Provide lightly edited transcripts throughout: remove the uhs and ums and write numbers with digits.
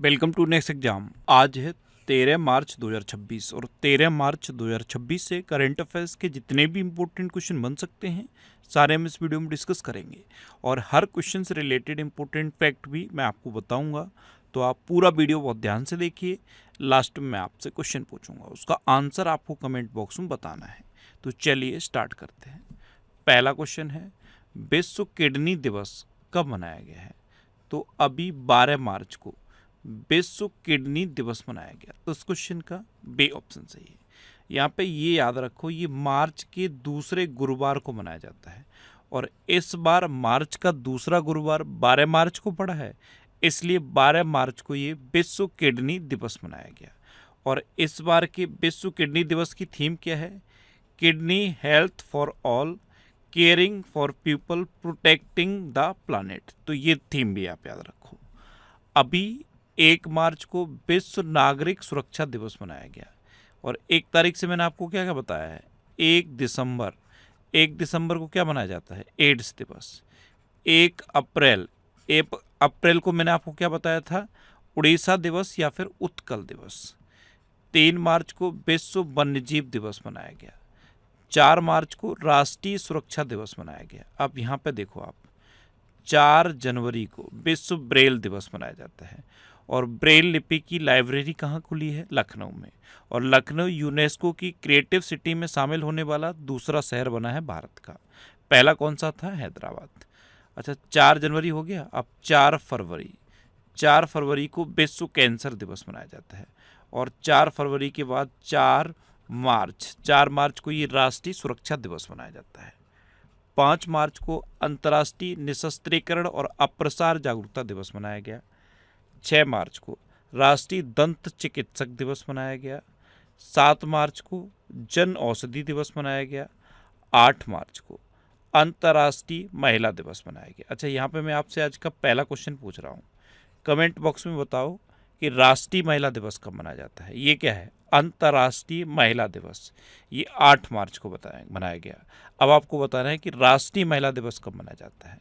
Welcome to next exam. आज है 13 मार्च 2026 और 13 मार्च 2026 से करंट अफेयर्स के जितने भी इम्पोर्टेंट क्वेश्चन बन सकते हैं सारे हम इस वीडियो में डिस्कस करेंगे और हर क्वेश्चन से रिलेटेड इम्पोर्टेंट फैक्ट भी मैं आपको बताऊंगा। तो आप पूरा वीडियो बहुत ध्यान से देखिए। लास्ट में मैं आपसे क्वेश्चन पूछूंगा, उसका आंसर आपको कमेंट बॉक्स में बताना है। तो चलिए स्टार्ट करते हैं। पहला क्वेश्चन है, विश्व किडनी दिवस कब मनाया गया है? तो अभी 12 मार्च को विश्व किडनी दिवस मनाया गया। तो इस क्वेश्चन का बी ऑप्शन सही है। यहाँ पे ये याद रखो, ये मार्च के दूसरे गुरुवार को मनाया जाता है और इस बार मार्च का दूसरा गुरुवार 12 मार्च को पड़ा है, इसलिए 12 मार्च को ये विश्व किडनी दिवस मनाया गया। और इस बार के विश्व किडनी दिवस की थीम क्या है? Kidney health for all, caring for people, protecting the planet. तो ये थीम भी आप याद रखो। अभी 1 मार्च को विश्व नागरिक सुरक्षा दिवस मनाया गया और 1 तारीख से मैंने आपको क्या क्या बताया है? 1 दिसंबर को क्या मनाया जाता है? एड्स दिवस। 1 अप्रैल को मैंने आपको क्या बताया था? उड़ीसा दिवस या फिर उत्कल दिवस। 3 मार्च को विश्व वन्यजीव दिवस मनाया गया। 4 मार्च को राष्ट्रीय सुरक्षा दिवस मनाया गया। अब यहाँ पे देखो आप, 4 जनवरी को विश्व ब्रेल दिवस मनाया जाता है और ब्रेल लिपि की लाइब्रेरी कहाँ खुली है? लखनऊ में। और लखनऊ यूनेस्को की क्रिएटिव सिटी में शामिल होने वाला दूसरा शहर बना है भारत का। पहला कौन सा था? हैदराबाद। अच्छा, 4 जनवरी हो गया। अब 4 फरवरी को विश्व कैंसर दिवस मनाया जाता है और 4 फरवरी के बाद 4 मार्च को ये राष्ट्रीय सुरक्षा दिवस मनाया जाता है। 5 मार्च को अंतर्राष्ट्रीय निशस्त्रीकरण और अप्रसार जागरूकता दिवस मनाया गया। 6 मार्च को राष्ट्रीय दंत चिकित्सक दिवस मनाया गया। 7 मार्च को जन औषधि दिवस मनाया गया। 8 मार्च को अंतर्राष्ट्रीय महिला दिवस मनाया गया। अच्छा, यहाँ पे मैं आपसे आज का पहला क्वेश्चन पूछ रहा हूँ, कमेंट बॉक्स में बताओ कि राष्ट्रीय महिला दिवस कब मनाया जाता है? ये क्या है? अंतर्राष्ट्रीय महिला दिवस। ये 8 मार्च को मनाया गया। अब आपको बताना है कि राष्ट्रीय महिला दिवस कब मनाया जाता है।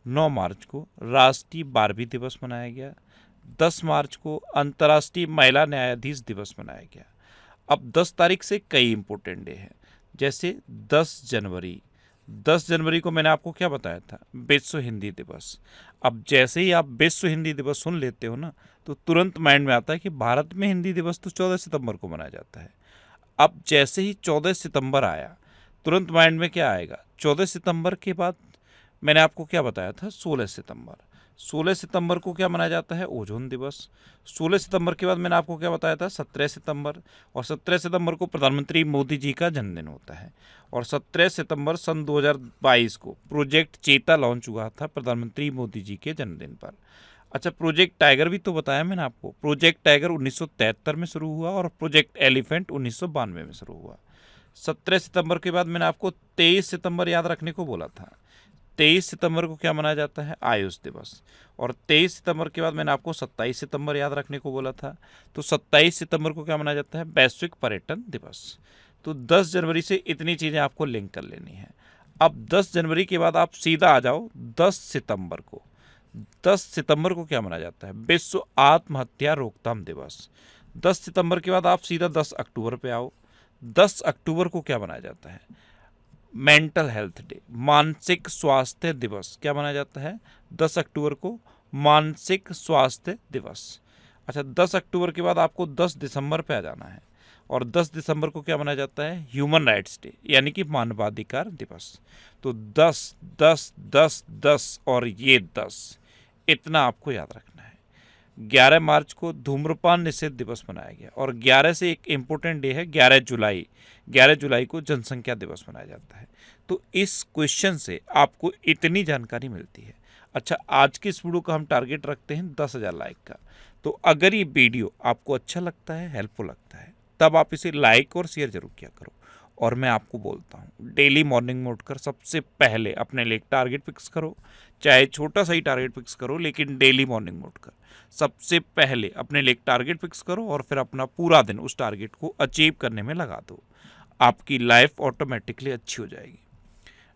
9 मार्च को राष्ट्रीय बारहवीं दिवस मनाया गया। 10 मार्च को अंतर्राष्ट्रीय महिला न्यायाधीश दिवस मनाया गया। अब 10 तारीख से कई इंपॉर्टेंट डे हैं, जैसे 10 जनवरी को मैंने आपको क्या बताया था? विश्व हिंदी दिवस। अब जैसे ही आप विश्व हिंदी दिवस सुन लेते हो ना, तो तुरंत माइंड में आता है कि भारत में हिंदी दिवस तो 14 सितंबर को मनाया जाता है। अब जैसे ही 14 सितंबर आया, तुरंत माइंड में क्या आएगा? 14 सितंबर के बाद मैंने आपको क्या बताया था? 16 सितंबर को क्या मनाया जाता है? ओजोन दिवस। 16 सितंबर के बाद मैंने आपको क्या बताया था? 17 सितंबर। और 17 सितंबर को प्रधानमंत्री मोदी जी का जन्मदिन होता है। और 17 सितंबर सन 2022 को प्रोजेक्ट चेता लॉन्च हुआ था प्रधानमंत्री मोदी जी के जन्मदिन पर। अच्छा, प्रोजेक्ट टाइगर भी तो बताया मैंने आपको। प्रोजेक्ट टाइगर 1973 में शुरू हुआ और प्रोजेक्ट एलिफेंट 1992 में शुरू हुआ। 17 सितंबर के बाद मैंने आपको 23 सितंबर याद रखने को बोला था। 23 सितंबर को क्या मनाया जाता है? आयुष दिवस। और 23 सितंबर के बाद मैंने आपको 27 सितंबर याद रखने को बोला था। तो 27 सितंबर को क्या मनाया जाता है? वैश्विक पर्यटन दिवस। तो 10 जनवरी से इतनी चीज़ें आपको लिंक कर लेनी है। अब 10 जनवरी के बाद आप सीधा आ जाओ 10 सितंबर को। 10 सितंबर को क्या मनाया जाता है? विश्व आत्महत्या रोकथाम दिवस। 10 सितंबर के बाद आप सीधा 10 अक्टूबर पे आओ। 10 अक्टूबर को क्या मनाया जाता है? मेंटल हेल्थ डे, मानसिक स्वास्थ्य दिवस। क्या मनाया जाता है? 10 अक्टूबर को मानसिक स्वास्थ्य दिवस। अच्छा, 10 अक्टूबर के बाद आपको 10 दिसंबर पे आ जाना है और 10 दिसंबर को क्या मनाया जाता है? ह्यूमन राइट्स डे, यानी कि मानवाधिकार दिवस। तो 10 10 10 10 और ये 10, इतना आपको याद रखना है। 11 मार्च को धूम्रपान निषेध दिवस मनाया गया और 11 से एक इम्पोर्टेंट डे है 11 जुलाई। 11 जुलाई को जनसंख्या दिवस मनाया जाता है। तो इस क्वेश्चन से आपको इतनी जानकारी मिलती है। अच्छा, आज की इस वीडियो का हम टारगेट रखते हैं 10,000 लाइक का। तो अगर ये वीडियो आपको अच्छा लगता है, हेल्पफुल लगता है, तब आप इसे लाइक और शेयर जरूर किया करो। और मैं आपको बोलता हूँ, डेली मॉर्निंग में उठकर सबसे पहले अपने लिए एक टारगेट फिक्स करो, चाहे छोटा सा ही टारगेट फिक्स करो, लेकिन डेली मॉर्निंग में उठकर सबसे पहले अपने लिए एक टारगेट फिक्स करो और फिर अपना पूरा दिन उस टारगेट को अचीव करने में लगा दो। आपकी लाइफ ऑटोमेटिकली अच्छी हो जाएगी।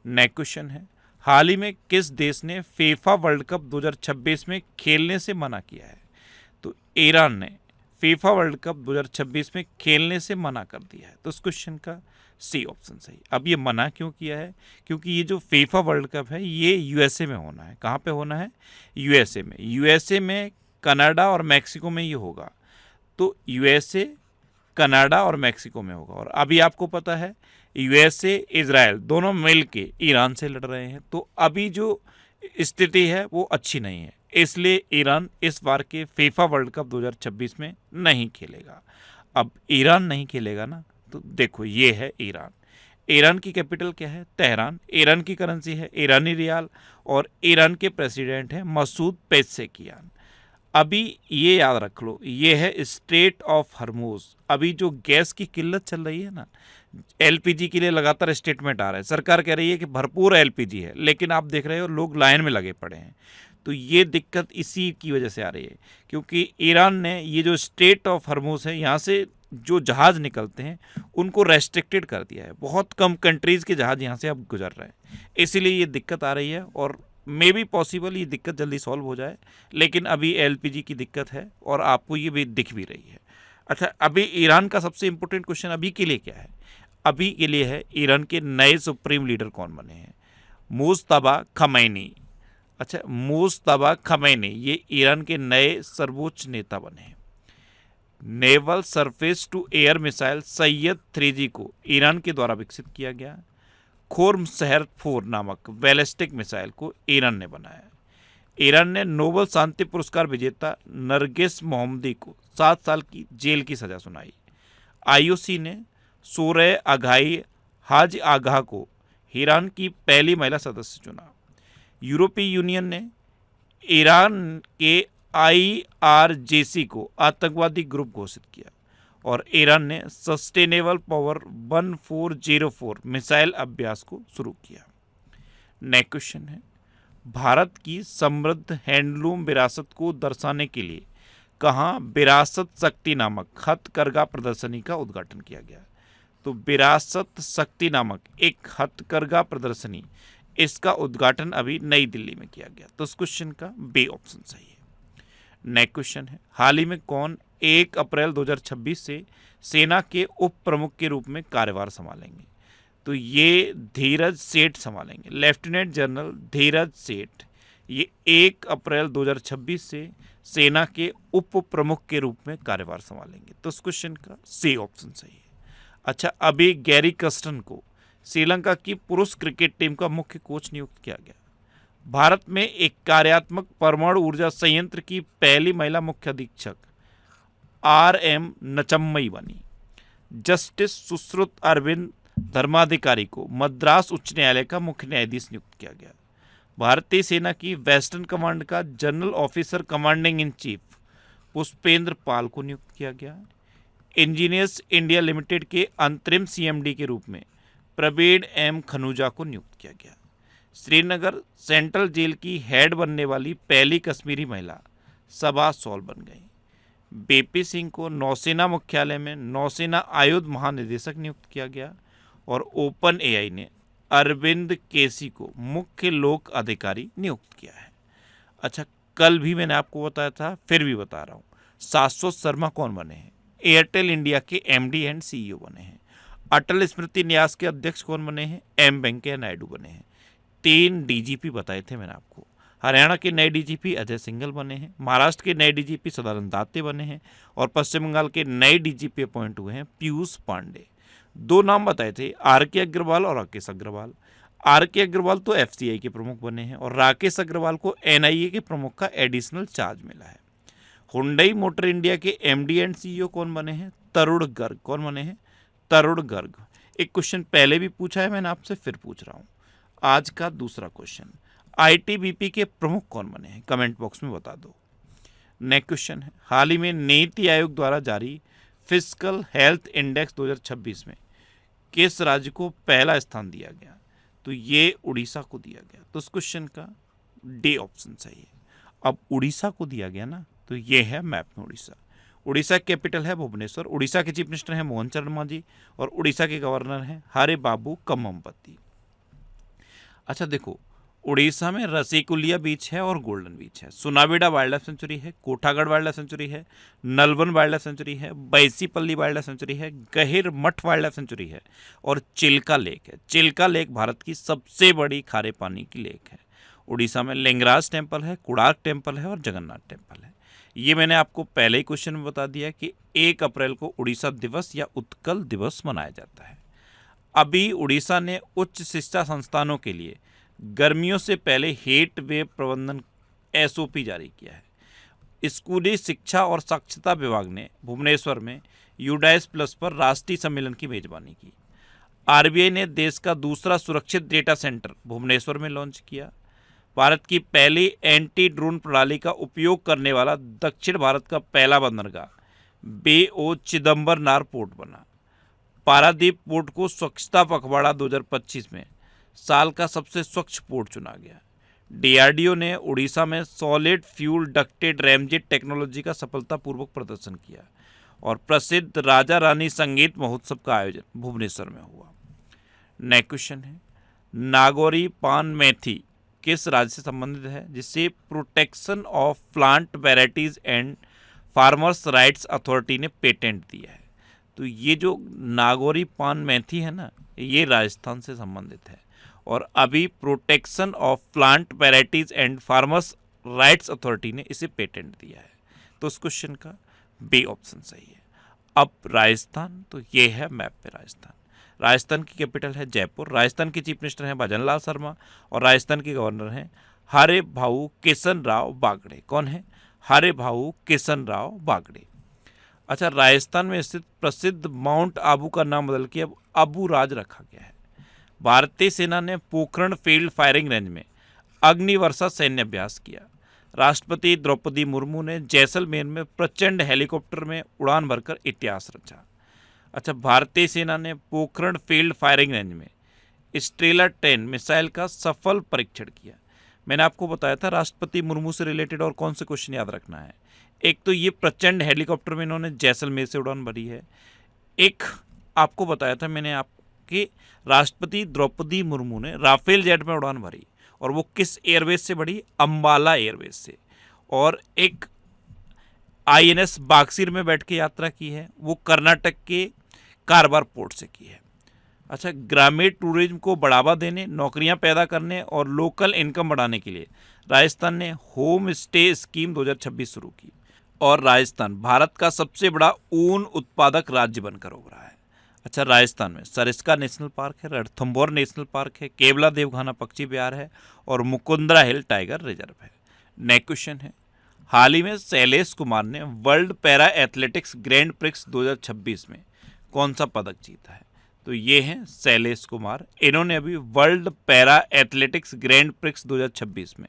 नेक्स्ट क्वेश्चन है, हाल ही में किस देश ने फीफा वर्ल्ड कप 2026 में खेलने से मना किया है? तो ईरान ने फीफा वर्ल्ड कप 2026 में खेलने से मना कर दिया है। तो इस क्वेश्चन का सी ऑप्शन सही। अब ये मना क्यों किया है? क्योंकि ये जो फीफा वर्ल्ड कप है ये यूएसए में होना है। कहाँ पे होना है? यूएसए में। यूएसए में, कनाडा और मैक्सिको में ये होगा। तो यूएसए, कनाडा और मैक्सिको में होगा। और अभी आपको पता है यूएसए, इजराइल दोनों मिल के ईरान से लड़ रहे हैं। तो अभी जो स्थिति है वो अच्छी नहीं है, इसलिए ईरान इस बार के फीफा वर्ल्ड कप 2026 में नहीं खेलेगा। अब ईरान नहीं खेलेगा ना, तो देखो ये है ईरान। ईरान की कैपिटल क्या है? तेहरान। ईरान की करेंसी है ईरानी रियाल और ईरान के प्रेसिडेंट हैं मसूद पेज़ेशकियान। अभी ये याद रख लो, ये है स्ट्रेट ऑफ हर्मुज। अभी जो गैस की किल्लत चल रही है ना, एलपीजी के लिए लगातार स्टेटमेंट आ रहा है, सरकार कह रही है कि भरपूर एलपीजी है, लेकिन आप देख रहे हो लोग लाइन में लगे पड़े हैं। तो ये दिक्कत इसी की वजह से आ रही है, क्योंकि ईरान ने ये जो स्ट्रेट ऑफ हर्मुज है, यहाँ से जो जहाज़ निकलते हैं उनको रेस्ट्रिक्टेड कर दिया है। बहुत कम कंट्रीज़ के जहाज़ यहाँ से अब गुजर रहे हैं, इसीलिए ये दिक्कत आ रही है। और मे बी पॉसिबल ये दिक्कत जल्दी सॉल्व हो जाए, लेकिन अभी एलपीजी की दिक्कत है और आपको ये भी दिख भी रही है। अच्छा, अभी ईरान का सबसे इम्पोर्टेंट क्वेश्चन अभी के लिए क्या है? अभी के लिए है ईरान के नए सुप्रीम लीडर कौन बने हैं? मुज्तबा खमैनी। अच्छा, मुज्तबा खमैनी ये ईरान के नए सर्वोच्च नेता बने हैं। Naval surface to air missile Sayyad 3G को ईरान के द्वारा विकसित किया गया। खोर्म शहर 4 नामक बैलिस्टिक मिसाइल को ईरान ने बनाया। ईरान ने नोबेल शांति पुरस्कार विजेता नरगिस मोहम्मदी को 7 साल की जेल की सजा सुनाई। आईओसी ने सूरह आगाही हाज आगाह को ईरान की पहली महिला सदस्य चुना। यूरोपीय यूनियन ने ईरान के IRGC को आतंकवादी ग्रुप घोषित किया। और ईरान ने सस्टेनेबल पावर 1404 मिसाइल अभ्यास को शुरू किया। नेक्स्ट क्वेश्चन है, भारत की समृद्ध हैंडलूम विरासत को दर्शाने के लिए कहाँ विरासत शक्ति नामक हथकरघा प्रदर्शनी का उद्घाटन किया गया? तो विरासत शक्ति नामक एक हथकरघा प्रदर्शनी, इसका उद्घाटन अभी नई दिल्ली में किया गया। तो इस क्वेश्चन का बी ऑप्शन सही है। नेक्स्ट क्वेश्चन है, हाल ही में कौन 1 अप्रैल 2026 से सेना के उप प्रमुख के रूप में कार्यभार संभालेंगे? तो ये धीरज सेठ संभालेंगे, लेफ्टिनेंट जनरल धीरज सेठ। ये 1 अप्रैल 2026 से सेना के उप प्रमुख के रूप में कार्यभार संभालेंगे। तो इस क्वेश्चन का सी ऑप्शन सही है। अच्छा, अभी गैरी कर्स्टन को श्रीलंका की पुरुष क्रिकेट टीम का मुख्य कोच नियुक्त किया गया। भारत में एक कार्यात्मक परमाणु ऊर्जा संयंत्र की पहली महिला मुख्य अधीक्षक RM नचम्मई बनी। जस्टिस सुश्रुत अरविंद धर्माधिकारी को मद्रास उच्च न्यायालय का मुख्य न्यायाधीश नियुक्त किया गया। भारतीय सेना की वेस्टर्न कमांड का general officer commanding in chief Pushpendra Pal को नियुक्त किया गया। इंजीनियर्स इंडिया लिमिटेड के अंतरिम CMD के रूप में प्रवीण M खनूजा को नियुक्त किया गया। श्रीनगर सेंट्रल जेल की हेड बनने वाली पहली कश्मीरी महिला सबा सॉल बन गई। BP सिंह को नौसेना मुख्यालय में नौसेना आयुध महानिदेशक नियुक्त किया गया। और OpenAI ने अरविंद केसी को मुख्य लोक अधिकारी नियुक्त किया है। अच्छा, कल भी मैंने आपको बताया था, फिर भी बता रहा हूँ, शाश्वत शर्मा कौन बने हैं? एयरटेल इंडिया के MD एंड CEO बने हैं। अटल स्मृति न्यास के अध्यक्ष कौन बने हैं? M वेंकैया नायडू बने हैं। 3 DGP बताए थे मैंने आपको। हरियाणा के नए DGP अजय सिंघल बने हैं। महाराष्ट्र के नए DGP सदानंद दाते बने हैं। और पश्चिम बंगाल के नए DGP अपॉइंट हुए हैं पीयूष पांडे। 2 नाम बताए थे, RK अग्रवाल और राकेश अग्रवाल। RK अग्रवाल तो FCI के प्रमुख बने हैं और राकेश अग्रवाल को NIA के प्रमुख का एडिशनल चार्ज मिला है। हुंडई मोटर इंडिया के MD एंड CEO कौन बने हैं? तरुण गर्ग। कौन बने हैं? तरुण गर्ग। एक क्वेश्चन पहले भी पूछा है मैंने आपसे, फिर पूछ रहा हूँ। आज का दूसरा क्वेश्चन, ITBP के प्रमुख कौन बने हैं? कमेंट बॉक्स में बता दो। नेक्स्ट क्वेश्चन है, हाल ही में नीति आयोग द्वारा जारी फिस्कल हेल्थ इंडेक्स 2026 में किस राज्य को पहला स्थान दिया गया? तो ये उड़ीसा को दिया गया। तो इस क्वेश्चन का डी ऑप्शन सही है। अब उड़ीसा को दिया गया ना, तो ये है मैप में उड़ीसा। उड़ीसा की कैपिटल है भुवनेश्वर। उड़ीसा के चीफ मिनिस्टर हैं मोहन चरण मांझी और उड़ीसा के गवर्नर हैं हरे बाबू कम्मपति। अच्छा देखो, उड़ीसा में रसिकुलिया बीच है और गोल्डन बीच है। सुनाबेड़ा वाइल्ड लाइफ सेंचुरी है, कोठागढ़ वाइल्ड लाइफ सेंचुरी है, नलवन वाइल्ड लाइफ सेंचुरी है, बैसीपल्ली वाइल्ड लाइफ सेंचुरी है, गहिर मठ वाइल्ड लाइफ सेंचुरी है और चिल्का लेक है। चिल्का लेक भारत की सबसे बड़ी खारे पानी की लेक है। उड़ीसा में लिंगराज टेम्पल है, कुड़ार्क टेम्पल है और जगन्नाथ टेम्पल है। ये मैंने आपको पहले ही क्वेश्चन में बता दिया कि 1 अप्रैल को उड़ीसा दिवस या उत्कल दिवस मनाया जाता है। अभी उड़ीसा ने उच्च शिक्षा संस्थानों के लिए गर्मियों से पहले हीट वेव प्रबंधन एसओपी जारी किया है। स्कूली शिक्षा और साक्षरता विभाग ने भुवनेश्वर में यूडाइस प्लस पर राष्ट्रीय सम्मेलन की मेजबानी की। आरबीआई ने देश का दूसरा सुरक्षित डेटा सेंटर भुवनेश्वर में लॉन्च किया। भारत की पहली एंटी ड्रोन प्रणाली का उपयोग करने वाला दक्षिण भारत का पहला बंदरगाह बे ओ चिदम्बरनार पोर्ट बना। पारादीप पोर्ट को स्वच्छता पखवाड़ा 2025 में साल का सबसे स्वच्छ पोर्ट चुना गया। डीआरडीओ ने उड़ीसा में solid fuel ducted ramjet technology का सफलतापूर्वक प्रदर्शन किया और प्रसिद्ध राजा रानी संगीत महोत्सव का आयोजन भुवनेश्वर में हुआ। नेक्स्ट क्वेश्चन है, नागौरी पान मेथी किस राज्य से संबंधित है जिसे protection of plant varieties and farmers rights authority ने पेटेंट दिया है? तो ये जो नागौरी पान मेथी है ना, ये राजस्थान से संबंधित है और अभी protection of plant varieties and farmers rights authority ने इसे पेटेंट दिया है। तो उस क्वेश्चन का बी ऑप्शन सही है। अब राजस्थान, तो ये है मैप पे राजस्थान। राजस्थान की कैपिटल है जयपुर। राजस्थान के चीफ मिनिस्टर हैं भजनलाल शर्मा और राजस्थान के गवर्नर हैं हरे भाऊ किशन राव बागड़े। कौन है? हरे भाऊ किशन राव बागड़े। अच्छा, राजस्थान में स्थित प्रसिद्ध माउंट आबू का नाम बदल के अब अबू राज रखा गया है। भारतीय सेना ने पोखरण फील्ड फायरिंग रेंज में अग्निवर्षा सैन्य अभ्यास किया। राष्ट्रपति द्रौपदी मुर्मू ने जैसलमेर में प्रचंड हेलीकॉप्टर में उड़ान भरकर इतिहास रचा। अच्छा, भारतीय सेना ने पोखरण फील्ड फायरिंग रेंज में स्ट्रेला 10 मिसाइल का सफल परीक्षण किया। मैंने आपको बताया था राष्ट्रपति मुर्मू से रिलेटेड और कौन से क्वेश्चन याद रखना है। एक तो ये प्रचंड हेलीकॉप्टर में इन्होंने जैसलमेर से उड़ान भरी है। एक आपको बताया था मैंने आपके राष्ट्रपति द्रौपदी मुर्मू ने राफेल जेट में उड़ान भरी और वो किस एयरवेज से बढ़ी? अंबाला एयरवेज से। और एक आईएनएस बागसीर में बैठ के यात्रा की है, वो कर्नाटक के कारवार पोर्ट से की है। अच्छा, ग्रामीण टूरिज्म को बढ़ावा देने, नौकरियां पैदा करने और लोकल इनकम बढ़ाने के लिए राजस्थान ने होम स्टे स्कीम 2026 शुरू की और राजस्थान भारत का सबसे बड़ा ऊन उत्पादक राज्य बनकर उभरा है। अच्छा, राजस्थान में सरिस्का नेशनल पार्क है, रणथंभौर नेशनल पार्क है, केवला देवघाना पक्षी विहार है और मुकुंदरा हिल टाइगर रिजर्व है। नेक्स्ट क्वेश्चन है, हाल ही में शैलेश कुमार ने world para athletics grand prix 2026 में कौन सा पदक जीता है? तो ये हैं शैलेश कुमार। इन्होंने अभी world para athletics grand prix 2026 में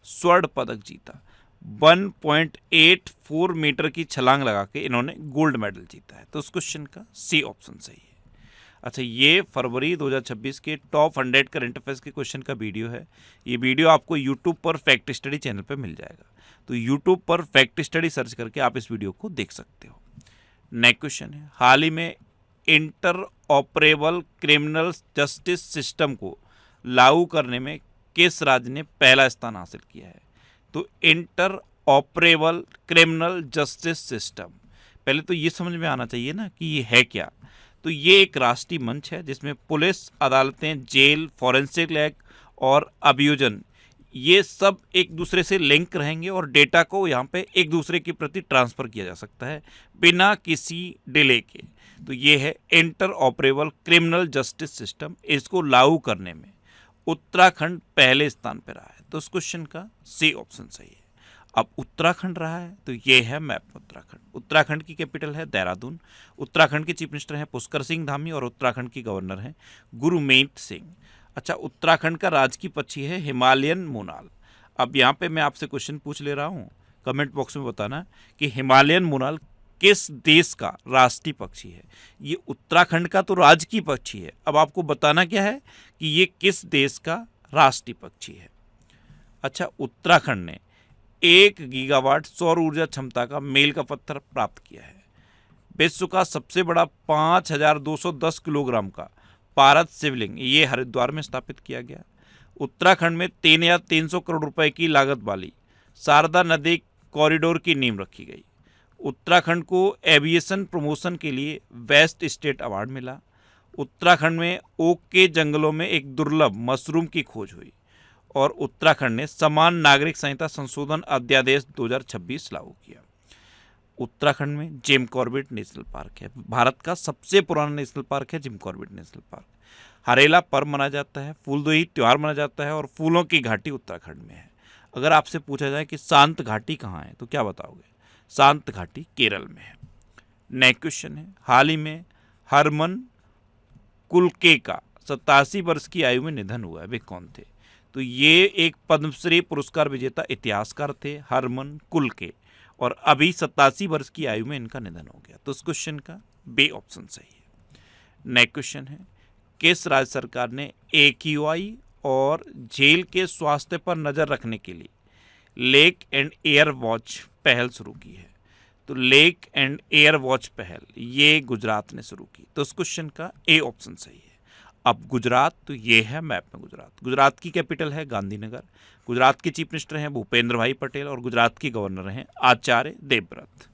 स्वर्ण पदक जीता। 1.84 मीटर की छलांग लगा के इन्होंने गोल्ड मेडल जीता है। तो उस क्वेश्चन का सी ऑप्शन सही है। अच्छा, ये फरवरी 2026 के टॉप 100 करंट अफेयर्स के क्वेश्चन का वीडियो है। ये वीडियो आपको यूट्यूब पर फैक्ट स्टडी चैनल पर मिल जाएगा, तो यूट्यूब पर फैक्ट स्टडी सर्च करके आप इस वीडियो को देख सकते हो। नेक्स्ट क्वेश्चन है, हाल ही में inter operable criminal justice system को लागू करने में किस राज्य ने पहला स्थान हासिल किया है? तो inter operable criminal justice system, पहले तो ये समझ में आना चाहिए ना कि ये है क्या। तो ये एक राष्ट्रीय मंच है जिसमें पुलिस, अदालतें, जेल, फॉरेंसिक लैब और अभियोजन ये सब एक दूसरे से लिंक रहेंगे और डेटा को यहाँ पे एक दूसरे के प्रति ट्रांसफ़र किया जा सकता है बिना किसी डिले के। तो ये है inter operable criminal justice system. इसको लागू करने में उत्तराखंड पहले स्थान पर रहा है। तो उस क्वेश्चन का सी ऑप्शन सही है। अब उत्तराखंड रहा है तो ये है मैप उत्तराखंड। उत्तराखंड की कैपिटल है देहरादून। उत्तराखंड के चीफ मिनिस्टर हैं पुष्कर सिंह धामी और उत्तराखंड की गवर्नर हैं गुरमीत सिंह। अच्छा, उत्तराखंड का राजकीय पक्षी है हिमालयन मोनाल। अब यहाँ पे मैं आपसे क्वेश्चन पूछ ले रहा हूँ, कमेंट बॉक्स में बताना कि हिमालयन मोनाल किस देश का राष्ट्रीय पक्षी है। ये उत्तराखंड का तो राजकीय पक्षी है, अब आपको बताना क्या है कि ये किस देश का राष्ट्रीय पक्षी है। अच्छा, उत्तराखंड ने 1 गीगावाट सौर ऊर्जा क्षमता का मील का पत्थर प्राप्त किया है। विश्व का सबसे बड़ा 5210 किलोग्राम का पारद शिवलिंग ये हरिद्वार में स्थापित किया गया। उत्तराखंड में 3,300 करोड़ रुपए की लागत वाली शारदा नदी कॉरिडोर की नींव रखी गई। उत्तराखंड को एविएशन प्रमोशन के लिए बेस्ट स्टेट अवार्ड मिला। उत्तराखंड में ओक के जंगलों में एक दुर्लभ मशरूम की खोज हुई। और उत्तराखंड ने समान नागरिक संहिता संशोधन अध्यादेश 2026 लागू किया। उत्तराखंड में जिम कॉर्बेट नेशनल पार्क है। भारत का सबसे पुराना नेशनल पार्क है Jim Corbett national park. Harela पर्व मनाया जाता है, फूलदेई त्यौहार मनाया जाता है और फूलों की घाटी उत्तराखंड में है। अगर आपसे पूछा जाए कि शांत घाटी कहाँ है तो क्या बताओगे? शांत घाटी केरल में है। नेक्स्ट क्वेश्चन है, हाल ही में हरमन कुलके का 87 वर्ष की आयु में निधन हुआ है, वे कौन थे? तो ये एक पद्मश्री पुरस्कार विजेता इतिहासकार थे हरमन कुलके, और अभी 87 वर्ष की आयु में इनका निधन हो गया। तो इस क्वेश्चन का बी ऑप्शन सही है। नेक्स्ट क्वेश्चन है, किस राज्य सरकार ने AQI और झील के स्वास्थ्य पर नजर रखने के लिए लेक एंड एयर वॉच पहल शुरू की है? तो लेक एंड एयर वॉच पहल ये गुजरात ने शुरू की। तो इस क्वेश्चन का ए ऑप्शन सही है। अब गुजरात, तो ये है मैप में गुजरात। गुजरात की कैपिटल है गांधीनगर। गुजरात के चीफ मिनिस्टर हैं भूपेंद्र भाई पटेल और गुजरात की गवर्नर हैं आचार्य देवव्रत।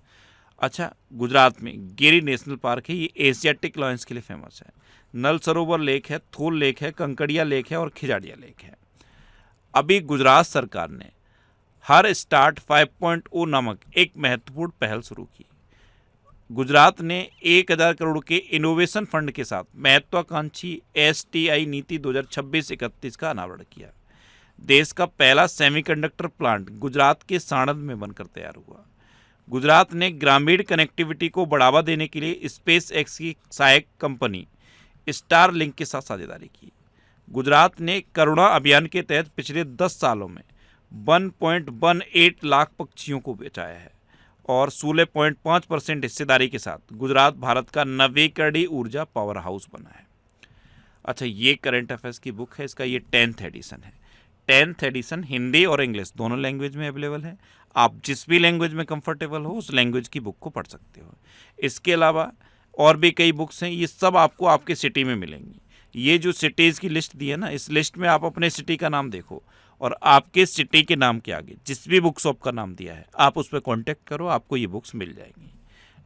अच्छा, गुजरात में गिरी नेशनल पार्क है, ये एशियाटिक लॉयंस के लिए फेमस है। नल सरोवर लेक है, थोल लेक है, कंकड़िया लेक है और खिजाड़िया लेक है। अभी गुजरात सरकार ने हर स्टार्ट 5.0 नामक एक महत्वपूर्ण पहल शुरू की। गुजरात ने 1,000 करोड़ के इनोवेशन फंड के साथ महत्वाकांक्षी STI नीति 2026-31 का अनावरण किया। देश का पहला सेमीकंडक्टर प्लांट गुजरात के साणंद में बनकर तैयार हुआ। गुजरात ने ग्रामीण कनेक्टिविटी को बढ़ावा देने के लिए स्पेस एक्स की सहायक कंपनी स्टार लिंक के साथ साझेदारी की। गुजरात ने करुणा अभियान के तहत पिछले 10 सालों में 1.18 लाख पक्षियों को बचाया है और 16.5% हिस्सेदारी के साथ गुजरात भारत का नवीकरणीय ऊर्जा पावर हाउस बना है। अच्छा, ये करंट अफेयर्स की बुक है, इसका ये 10th एडिशन है। 10th एडिशन हिंदी और इंग्लिश दोनों लैंग्वेज में अवेलेबल है। आप जिस भी लैंग्वेज में कंफर्टेबल हो उस लैंग्वेज की बुक को पढ़ सकते हो। इसके अलावा और भी कई बुक्स हैं, ये सब आपको आपके सिटी में मिलेंगी। ये जो सिटीज़ की लिस्ट दी है ना, इस लिस्ट में आप अपने सिटी का नाम देखो और आपके सिटी के नाम के आगे जिस भी बुक शॉप का नाम दिया है आप उस पर कॉन्टेक्ट करो, आपको ये बुक्स मिल जाएंगी।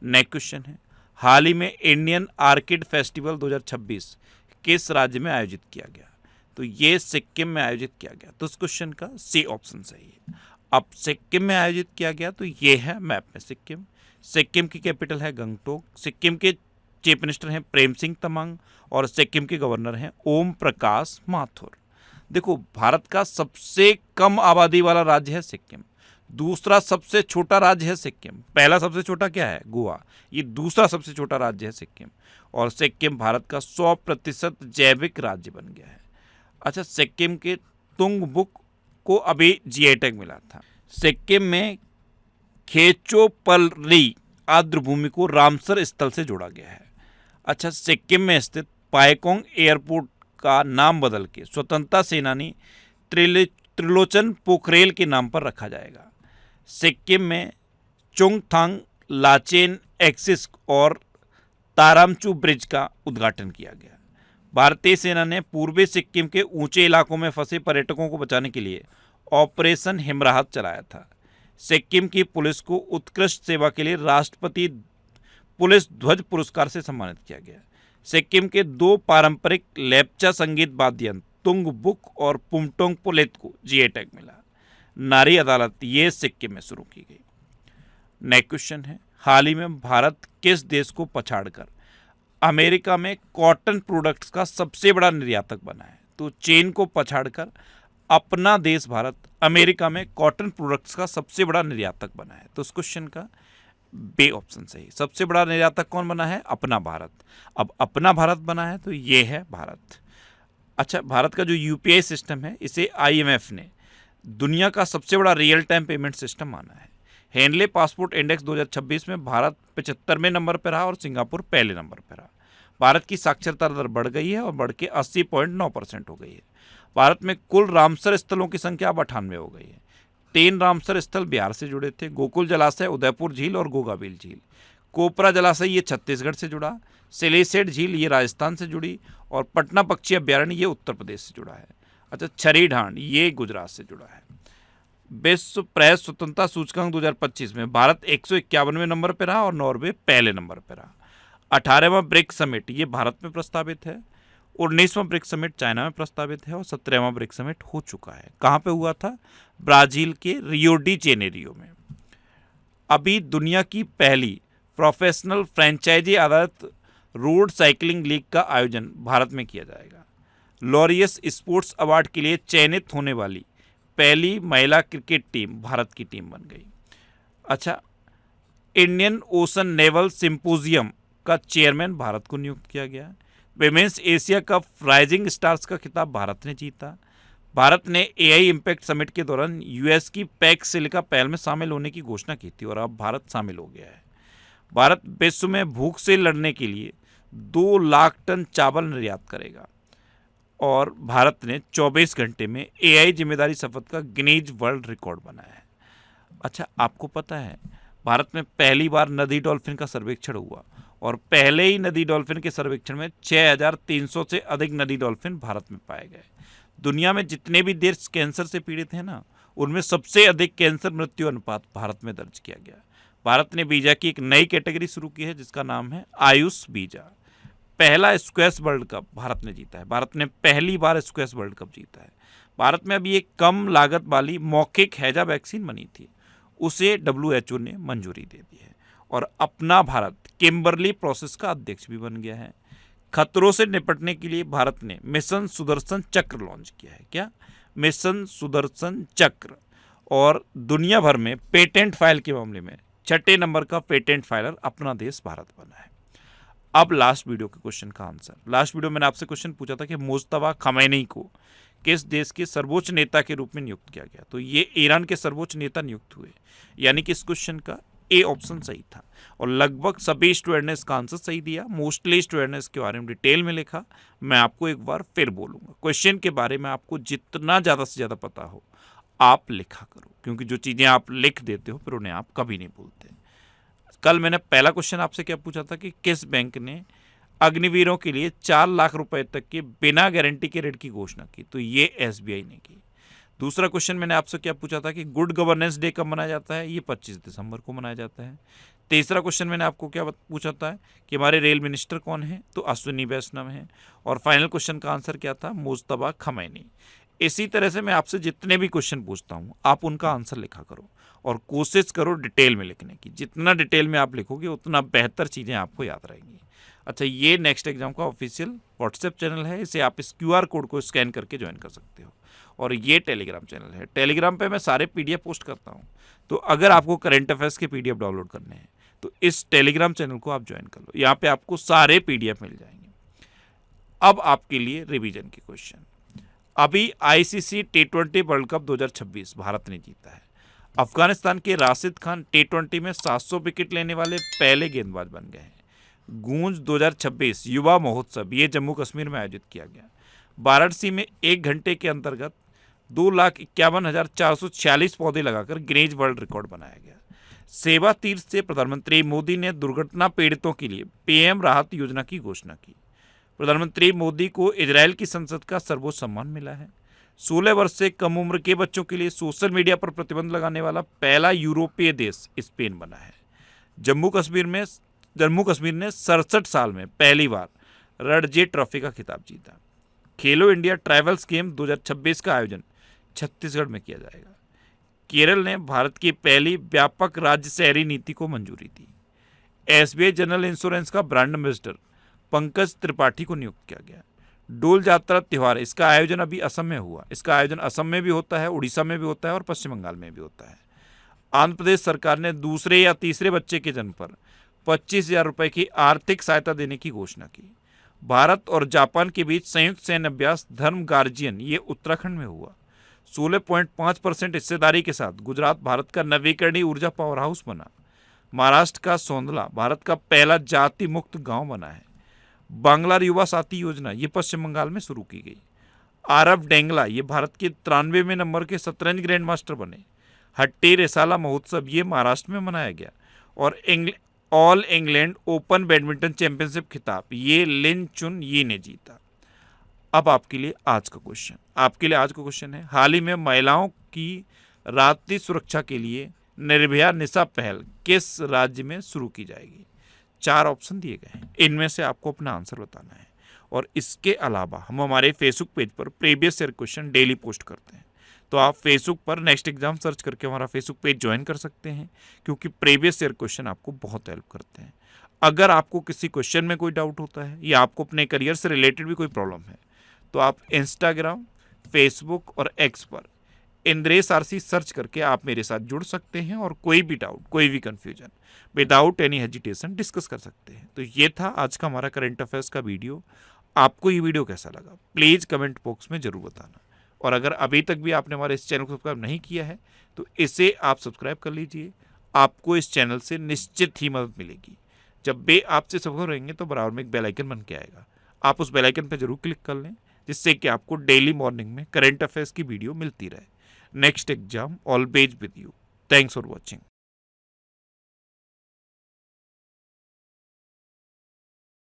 नेक्स्ट क्वेश्चन है, हाल ही में इंडियन आर्किड फेस्टिवल 2026 किस राज्य में आयोजित किया गया? तो ये सिक्किम में आयोजित किया गया। तो इस क्वेश्चन का सी ऑप्शन सही है। अब सिक्किम में आयोजित किया गया तो ये है मैप में सिक्किम। सिक्किम की कैपिटल है गंगटोक। सिक्किम के चीफ मिनिस्टर हैं प्रेम सिंह तमांग और सिक्किम के गवर्नर हैं ओम प्रकाश माथुर। देखो, भारत का सबसे कम आबादी वाला राज्य है सिक्किम, दूसरा सबसे छोटा राज्य है सिक्किम। पहला सबसे छोटा क्या है? गोवा। ये दूसरा सबसे छोटा राज्य है सिक्किम, और सिक्किम भारत का 100% जैविक राज्य बन गया है। अच्छा, सिक्किम के तुंगबुक को अभी GI टैग मिला था। सिक्किम में खेचोपलरी आर्द्रभूमि को रामसर स्थल से जोड़ा गया है। अच्छा, सिक्किम में स्थित पायकोंग एयरपोर्ट का नाम बदल के स्वतंत्रता सेनानी त्रिलोचन पोखरेल के नाम पर रखा जाएगा। सिक्किम में चुंगथांग लाचेन एक्सिस और तारामचू ब्रिज का उद्घाटन किया गया। भारतीय सेना ने पूर्वी सिक्किम के ऊंचे इलाकों में फंसे पर्यटकों को बचाने के लिए ऑपरेशन हिमराहत चलाया था। सिक्किम की पुलिस को उत्कृष्ट सेवा के लिए राष्ट्रपति पुलिस ध्वज पुरस्कार से सम्मानित किया गया। सिक्किम के 2 पारंपरिक लेप्चा संगीत वाद्य यंत्र तुंगबुक और पुमटोंग पुलेत को GI टैग मिला। नारी अदालत ये सिक्किम में शुरू की गई। नेक्स्ट क्वेश्चन है, हाल ही में भारत किस देश को पछाड़कर अमेरिका में कॉटन प्रोडक्ट्स का सबसे बड़ा निर्यातक बना है? तो चीन को पछाड़कर अपना देश भारत अमेरिका में कॉटन प्रोडक्ट्स का सबसे बड़ा निर्यातक बना है। तो इस क्वेश्चन का बी ऑप्शन सही। सबसे बड़ा निर्यातक कौन बना है? अपना भारत। अब अपना भारत बना है तो ये है भारत। अच्छा, भारत का जो UPI सिस्टम है इसे IMF ने दुनिया का सबसे बड़ा रियल टाइम पेमेंट सिस्टम माना है। हेनले पासपोर्ट इंडेक्स 2026 में भारत 75वें नंबर पर रहा और सिंगापुर पहले नंबर पर रहा। भारत की साक्षरता दर बढ़ गई है और बढ़ के 80.9% हो गई है। भारत में कुल रामसर स्थलों की संख्या अब 98 हो गई है। 3 रामसर स्थल बिहार से जुड़े थे, गोकुल जलाशय, उदयपुर झील और गोगाबील झील। कोपरा जलाशय ये छत्तीसगढ़ से जुड़ा, सिलेसेट झील ये राजस्थान से जुड़ी और पटना पक्षी अभ्यारण्य ये उत्तर प्रदेश से जुड़ा है। अच्छा, छरी ढांड ये गुजरात से जुड़ा है। विश्व प्रेस स्वतंत्रता सूचकांक 2025 में भारत 151वें नंबर पर रहा और नॉर्वे पहले नंबर पर रहा। 18वां ब्रिक्स समिट ये भारत में प्रस्तावित है। 19वां ब्रिक्स समिट चाइना में प्रस्तावित है और 17वां ब्रिक्स समिट हो चुका है। कहाँ पे हुआ था? ब्राजील के रियो डी जेनेरियो में। अभी दुनिया की पहली प्रोफेशनल फ्रेंचाइजी आधारित रोड साइकिलिंग लीग का आयोजन भारत में किया जाएगा। लॉरियस स्पोर्ट्स अवार्ड के लिए चयनित होने वाली पहली महिला क्रिकेट टीम भारत की टीम बन गई। अच्छा, इंडियन ओशन नेवल सिंपोजियम का चेयरमैन भारत को नियुक्त किया गया। Women's Asia cup rising stars का खिताब भारत ने जीता। भारत ने एआई इम्पैक्ट समिट के दौरान यूएस की पैक सिलिका पहल में शामिल होने की घोषणा की थी और अब भारत शामिल हो गया है। भारत विश्व में भूख से लड़ने के लिए 2 लाख टन चावल निर्यात करेगा और भारत ने 24 घंटे में एआई जिम्मेदारी शपथ का गिनीज वर्ल्ड रिकॉर्ड बनाया है। अच्छा, आपको पता है भारत में पहली बार नदी डॉल्फिन का सर्वेक्षण हुआ और पहले ही नदी डॉल्फिन के सर्वेक्षण में 6300 से अधिक नदी डॉल्फिन भारत में पाए गए। दुनिया में जितने भी देश कैंसर से पीड़ित हैं ना, उनमें सबसे अधिक कैंसर मृत्यु अनुपात भारत में दर्ज किया गया। भारत ने वीजा की एक नई कैटेगरी शुरू की है जिसका नाम है आयुष वीजा। पहला स्क्वैश वर्ल्ड कप भारत ने जीता है। भारत ने पहली बार स्क्वैश वर्ल्ड कप जीता है। भारत में अभी एक कम लागत वाली मौखिक हैजा वैक्सीन बनी थी, उसे WHO ने मंजूरी दे दी है और अपना भारत किम्बरली प्रोसेस का अध्यक्ष भी बन गया है। खतरों से निपटने के लिए भारत ने मिशन सुदर्शन चक्र लॉन्च किया है। क्या? मिशन सुदर्शन चक्र। और दुनिया भर में पेटेंट फाइल के मामले में 6 नंबर का पेटेंट फाइलर अपना देश भारत बना है। अब लास्ट वीडियो के क्वेश्चन का आंसर। लास्ट वीडियो मैंने आपसे क्वेश्चन पूछा था कि मुस्तफा खमैनी को किस देश के सर्वोच्च नेता के रूप में नियुक्त किया गया, तो ये ईरान के सर्वोच्च नेता नियुक्त हुए, यानी कि इस क्वेश्चन का ए ऑप्शन सही था और लगभग सभी स्टूडेंट ने इसका आंसर सही दिया। मोस्टली स्टूडेंट ने इसके बारे में डिटेल में लिखा। मैं आपको एक बार फिर बोलूँगा, क्वेश्चन के बारे में आपको जितना ज़्यादा से ज़्यादा पता हो आप लिखा करो, क्योंकि जो चीज़ें आप लिख देते हो फिर उन्हें आप कभी नहीं भूलते। कल मैंने पहला क्वेश्चन आपसे क्या पूछा था कि किस बैंक ने अग्निवीरों के लिए 4 लाख रुपए तक के बिना गारंटी के ऋण की घोषणा की, तो ये SBI ने की। दूसरा क्वेश्चन मैंने आपसे क्या पूछा था कि गुड गवर्नेंस डे कब मनाया जाता है, ये 25 दिसंबर को मनाया जाता है। तीसरा क्वेश्चन मैंने आपको क्या पूछा था कि हमारे रेल मिनिस्टर कौन है, तो अश्विनी वैष्णव हैं। और फाइनल क्वेश्चन का आंसर क्या था, मुस्तफा खमैनी। इसी तरह से मैं आपसे जितने भी क्वेश्चन पूछता हूँ आप उनका आंसर लिखा करो और कोशिश करो डिटेल में लिखने की। जितना डिटेल में आप लिखोगे उतना बेहतर चीज़ें आपको याद रहेंगी। अच्छा, ये नेक्स्ट एग्जाम का ऑफिशियल व्हाट्सएप चैनल है, इसे आप इस QR कोड को स्कैन करके ज्वाइन कर सकते हो। और ये टेलीग्राम चैनल है, टेलीग्राम पे मैं सारे PDF पोस्ट करता हूँ, तो अगर आपको करंट अफेयर्स के PDF डाउनलोड करने हैं तो इस टेलीग्राम चैनल को आप ज्वाइन कर लो, यहाँ पे आपको सारे PDF मिल जाएंगे। अब आपके लिए रिवीजन के क्वेश्चन। अभी ICC T20 world cup 2026 Bharat ने जीता है। अफगानिस्तान के राशिद खान T20 में 700 विकेट लेने वाले पहले गेंदबाज बन गए हैं। गूंज 2026 युवा महोत्सव ये जम्मू कश्मीर में आयोजित किया गया। वाराणसी में 1 घंटे के अंतर्गत 2,51,446 पौधे लगाकर गिनीज वर्ल्ड रिकॉर्ड बनाया गया। सेवा तीर्थ से प्रधानमंत्री मोदी ने दुर्घटना पीड़ितों के लिए PM राहत योजना की घोषणा की। प्रधानमंत्री मोदी को इजराइल की संसद का सर्वोच्च सम्मान मिला है। 16 वर्ष से कम उम्र के बच्चों के लिए सोशल मीडिया पर प्रतिबंध लगाने वाला पहला यूरोपीय देश स्पेन बना है। जम्मू कश्मीर ने 67 साल में पहली बार रणजी ट्रॉफी का खिताब जीता। खेलो इंडिया ट्रैवल्स गेम 2026 का आयोजन छत्तीसगढ़ में किया जाएगा। केरल ने भारत की पहली व्यापक राज्य शहरी नीति को मंजूरी दी। SBI जनरल इंश्योरेंस का ब्रांड एम्बेसडर पंकज त्रिपाठी को नियुक्त किया गया। डोल जात्रा त्यौहार, इसका आयोजन अभी असम में हुआ। इसका आयोजन असम में भी होता है, उड़ीसा में भी होता है और पश्चिम बंगाल में भी होता है। आंध्र प्रदेश सरकार ने दूसरे या तीसरे बच्चे के जन्म पर 25,000 रुपये की आर्थिक सहायता देने की घोषणा की। भारत और जापान के बीच संयुक्त सैन्य अभ्यास धर्म गार्जियन ये उत्तराखंड में हुआ। 16.5% हिस्सेदारी के साथ गुजरात भारत का नवीकरणीय ऊर्जा पावर हाउस बना। महाराष्ट्र का सोंदला भारत का पहला जाति मुक्त गांव बना है। बांग्ला युवा साथी योजना ये पश्चिम बंगाल में शुरू की गई। आरव डेंगला ये भारत के 93वें नंबर के शतरंज ग्रैंड मास्टर बने। हट्टी रेसाला महोत्सव ये महाराष्ट्र में मनाया गया। और all England open badminton championship खिताब ये लिन चुन ये ने जीता। अब आपके लिए आज का क्वेश्चन है, हाल ही में महिलाओं की रात्रि सुरक्षा के लिए निर्भया निशा पहल किस राज्य में शुरू की जाएगी? 4 ऑप्शन दिए गए हैं, इनमें से आपको अपना आंसर बताना है। और इसके अलावा हम हमारे फेसबुक पेज पर previous year question daily post करते हैं, तो आप फेसबुक पर नेक्स्ट एग्जाम सर्च करके हमारा फेसबुक पेज ज्वाइन कर सकते हैं, क्योंकि प्रीवियस ईयर क्वेश्चन आपको बहुत हेल्प करते हैं। अगर आपको किसी क्वेश्चन में कोई डाउट होता है या आपको अपने करियर से रिलेटेड भी कोई प्रॉब्लम है, तो आप इंस्टाग्राम, फेसबुक और एक्स पर इंद्रेश आरसी सर्च करके आप मेरे साथ जुड़ सकते हैं और कोई भी डाउट, कोई भी confusion without any hesitation discuss कर सकते हैं। तो ये था आज का हमारा करंट अफेयर्स का वीडियो। आपको ये वीडियो कैसा लगा प्लीज़ कमेंट बॉक्स में ज़रूर बताना। और अगर अभी तक भी आपने हमारे इस चैनल को सब्सक्राइब नहीं किया है तो इसे आप सब्सक्राइब कर लीजिए। आपको इस चैनल से निश्चित ही मदद मिलेगी। जब भी आपसे सब्सक्राइब रहेंगे तो बराबर में एक बेल आइकन बन के आएगा, आप उस बेल आइकन पर जरूर क्लिक कर लें, जिससे कि आपको डेली मॉर्निंग में करंट अफेयर्स की वीडियो मिलती रहे। Next exam always with you. Thanks for watching.